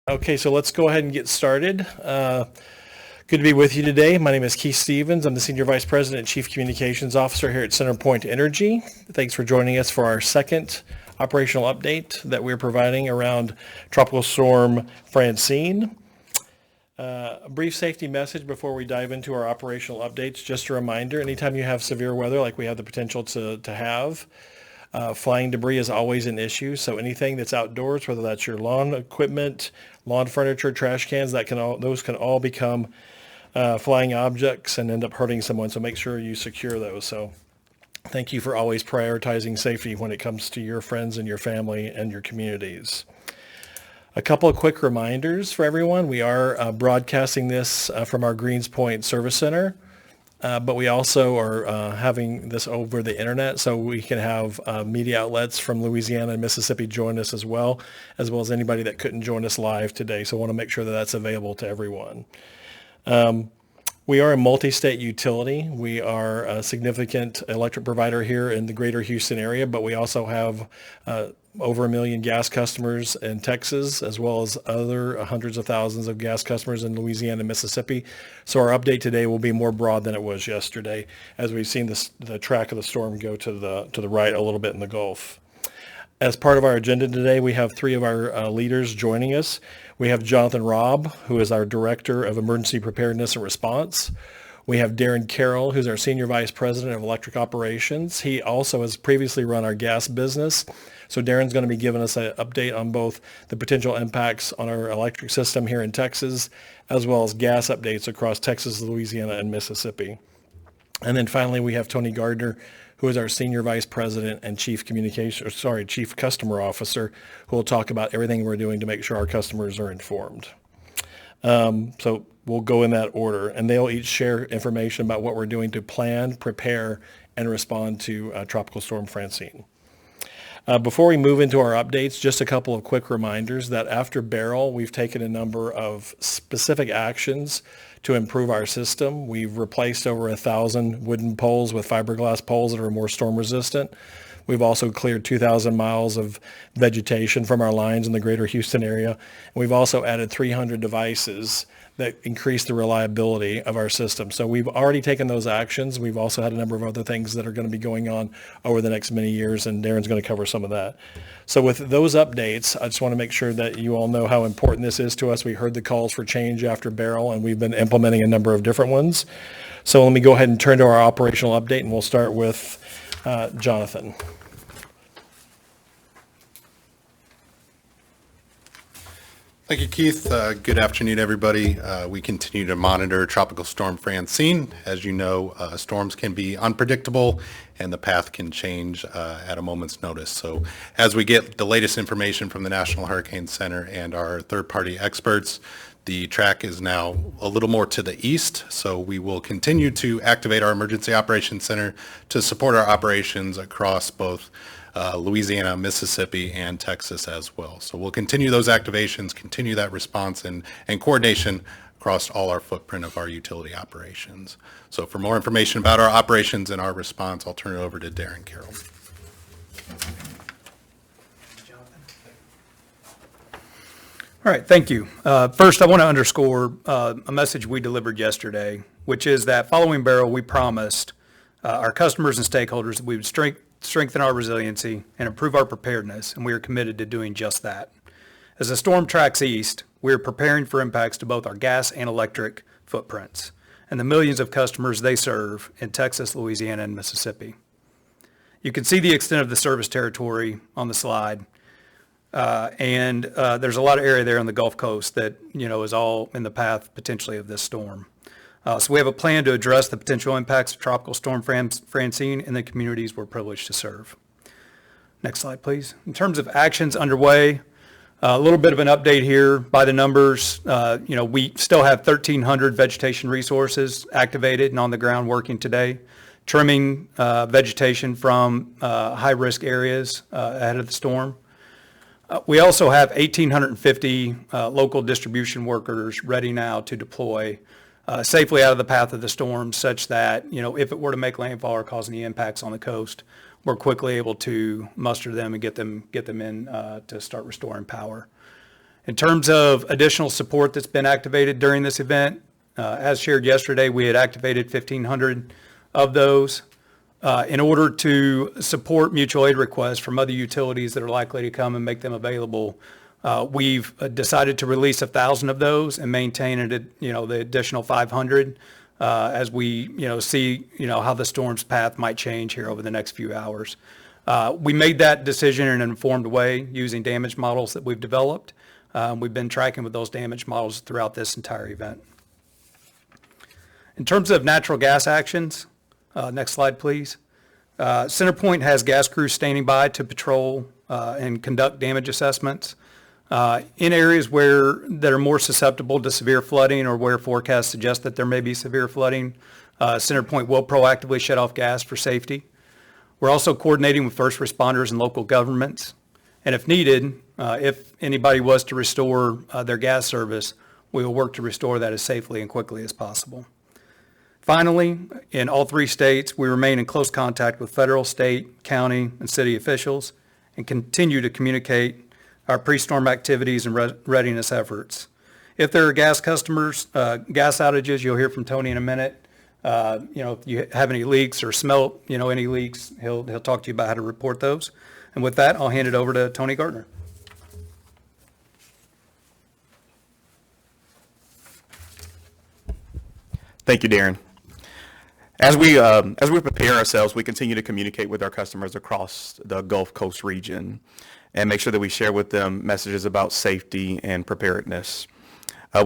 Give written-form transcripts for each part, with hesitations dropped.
Okay, so let's go ahead and get started. Good to be with you today. My name is Keith Stevens. I'm the Senior Vice President and Chief Communications Officer here at CenterPoint Energy. Thanks for joining us for our second operational update that we're providing around Tropical Storm Francine. A brief safety message before we dive into our operational updates. Just a reminder, anytime you have severe weather like we have the potential to have, flying debris is always an issue. So anything that's outdoors, whether that's your lawn equipment, lawn furniture, trash cans, those can all become flying objects and end up hurting someone. So make sure you secure those. So thank you for always prioritizing safety when it comes to your friends and your family and your communities. A couple of quick reminders for everyone. We are broadcasting this from our Greens Point Service Center. But we also are having this over the internet, so we can have media outlets from Louisiana and Mississippi join us as well as anybody that couldn't join us live today. So I want to make sure that that's available to everyone. We are a multi-state utility. We are a significant electric provider here in the greater Houston area, but we also have over 1 million gas customers in Texas, as well as other hundreds of thousands of gas customers in Louisiana and Mississippi. So our update today will be more broad than it was yesterday, as we've seen the track of the storm go to the right a little bit in the Gulf. As part of our agenda today, we have three of our leaders joining us. We have Jonathan Robb, who is our Director of Emergency Preparedness and Response. We have Darren Carroll, who's our Senior Vice President of Electric Operations. He also has previously run our gas business. So Darren's going to be giving us an update on both the potential impacts on our electric system here in Texas, as well as gas updates across Texas, Louisiana, and Mississippi. And then finally, we have Tony Gardner, who is our Senior Vice President and Chief Customer Officer, who will talk about everything we're doing to make sure our customers are informed. So we'll go in that order, and they'll each share information about what we're doing to plan, prepare, and respond to Tropical Storm Francine. Before we move into our updates, just a couple of quick reminders that after Beryl, we've taken a number of specific actions to improve our system. We've replaced over 1,000 wooden poles with fiberglass poles that are more storm resistant. We've also cleared 2,000 miles of vegetation from our lines in the greater Houston area. And we've also added 300 devices that increase the reliability of our system. So we've already taken those actions. We've also had a number of other things that are going to be going on over the next many years, and Darren's going to cover some of that. So with those updates, I just want to make sure that you all know how important this is to us. We heard the calls for change after Beryl, and we've been implementing a number of different ones. So let me go ahead and turn to our operational update, and we'll start with Jonathan. Thank you, Keith. Good afternoon, everybody. We continue to monitor Tropical Storm Francine. As you know, storms can be unpredictable and the path can change at a moment's notice. So as we get the latest information from the National Hurricane Center and our third-party experts, the track is now a little more to the east, so we will continue to activate our Emergency Operations Center to support our operations across both Louisiana, Mississippi, and Texas as well. So we'll continue those activations, continue that response and coordination across all our footprint of our utility operations. So for more information about our operations and our response, I'll turn it over to Darren Carroll. All right, thank you. First, I want to underscore a message we delivered yesterday, which is that following Beryl, we promised our customers and stakeholders that we would strengthen our resiliency and improve our preparedness, and we are committed to doing just that. As the storm tracks east, we are preparing for impacts to both our gas and electric footprints and the millions of customers they serve in Texas, Louisiana, and Mississippi. You can see the extent of the service territory on the slide, and there's a lot of area there on the Gulf Coast that is all in the path potentially of this storm. So we have a plan to address the potential impacts of Tropical Storm Francine in the communities we're privileged to serve. Next slide, please. In terms of actions underway, a little bit of an update here by the numbers. We still have 1,300 vegetation resources activated and on the ground working today, trimming vegetation from high-risk areas ahead of the storm. We also have 1,850 local distribution workers ready now to deploy safely out of the path of the storm, such that, if it were to make landfall or cause any impacts on the coast, we're quickly able to muster them and get them in to start restoring power. In terms of additional support that's been activated during this event, as shared yesterday, we had activated 1,500 of those in order to support mutual aid requests from other utilities that are likely to come and make them available. We've decided to release 1,000 of those and maintain it at, the additional 500 as we, see, how the storm's path might change here over the next few hours. We made that decision in an informed way using damage models that we've developed. We've been tracking with those damage models throughout this entire event. In terms of natural gas actions, next slide, please. CenterPoint has gas crews standing by to patrol and conduct damage assessments. In areas that are more susceptible to severe flooding or where forecasts suggest that there may be severe flooding, CenterPoint will proactively shut off gas for safety. We're also coordinating with first responders and local governments. And if needed, if anybody was to restore their gas service, we will work to restore that as safely and quickly as possible. Finally, in all 3 states, we remain in close contact with federal, state, county, and city officials and continue to communicate our pre-storm activities and readiness efforts. If there are gas outages, you'll hear from Tony in a minute. If you have any leaks or smell, any leaks, he'll talk to you about how to report those. And with that, I'll hand it over to Tony Gardner. Thank you, Darren. As we prepare ourselves, we continue to communicate with our customers across the Gulf Coast region and make sure that we share with them messages about safety and preparedness.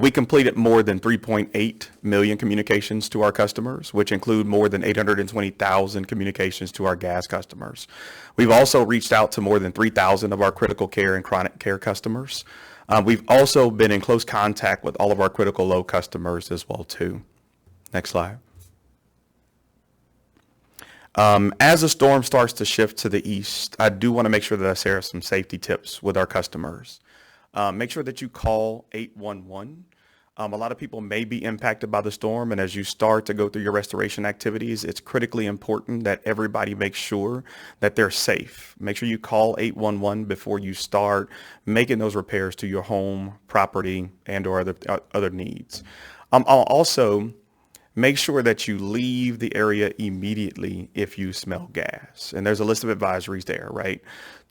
We completed more than 3.8 million communications to our customers, which include more than 820,000 communications to our gas customers. We've also reached out to more than 3,000 of our critical care and chronic care customers. We've also been in close contact with all of our critical load customers as well, too. Next slide. As the storm starts to shift to the east, I do want to make sure that I share some safety tips with our customers. Make sure that you call 811. A lot of people may be impacted by the storm, and as you start to go through your restoration activities, it's critically important that everybody makes sure that they're safe. Make sure you call 811 before you start making those repairs to your home, property, and or other needs. I'll also make sure that you leave the area immediately if you smell gas. And there's a list of advisories there, right?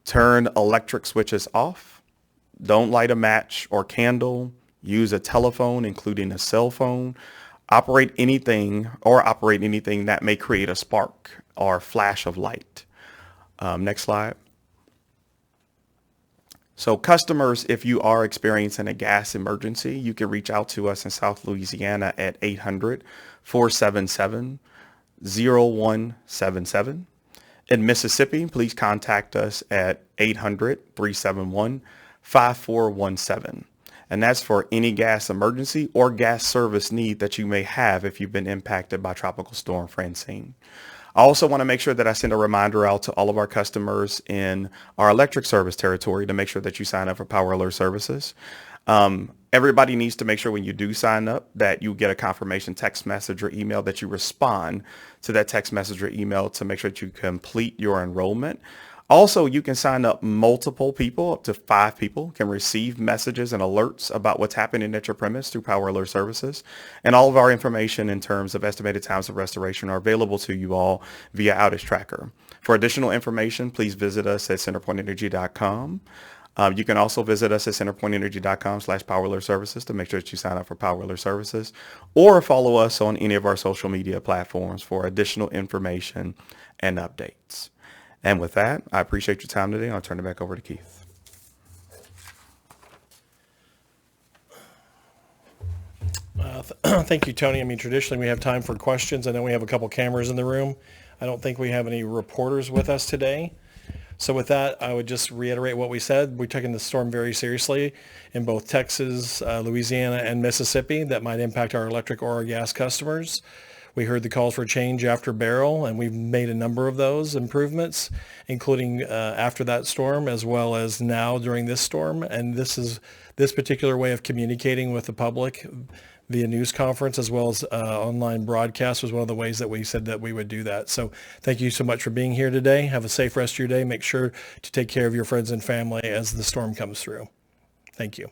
Turn electric switches off. Don't light a match or candle. Use a telephone, including a cell phone. Operate anything that may create a spark or flash of light. Next slide. So customers, if you are experiencing a gas emergency, you can reach out to us in South Louisiana at 800-477-0177. In Mississippi, please contact us at 800-371-5417. And that's for any gas emergency or gas service need that you may have if you've been impacted by Tropical Storm Francine. I also want to make sure that I send a reminder out to all of our customers in our electric service territory to make sure that you sign up for Power Alert services. Everybody needs to make sure when you do sign up that you get a confirmation text message or email, that you respond to that text message or email to make sure that you complete your enrollment. Also, you can sign up multiple people, up to 5 people can receive messages and alerts about what's happening at your premise through Power Alert services. And all of our information in terms of estimated times of restoration are available to you all via Outage Tracker. For additional information, please visit us at centerpointenergy.com. You can also visit us at centerpointenergy.com/Power Alert services to make sure that you sign up for Power Alert services, or follow us on any of our social media platforms for additional information and updates. And with that, I appreciate your time today. I'll turn it back over to Keith. Thank you, Tony. I mean, traditionally we have time for questions. I know we have a couple cameras in the room. I don't think we have any reporters with us today. So with that, I would just reiterate what we said. We're taking the storm very seriously in both Texas, Louisiana, and Mississippi. That might impact our electric or our gas customers. We heard the calls for change after Beryl, and we've made a number of those improvements, including after that storm, as well as now during this storm. And this particular way of communicating with the public via news conference, as well as online broadcast, was one of the ways that we said that we would do that. So thank you so much for being here today. Have a safe rest of your day. Make sure to take care of your friends and family as the storm comes through. Thank you.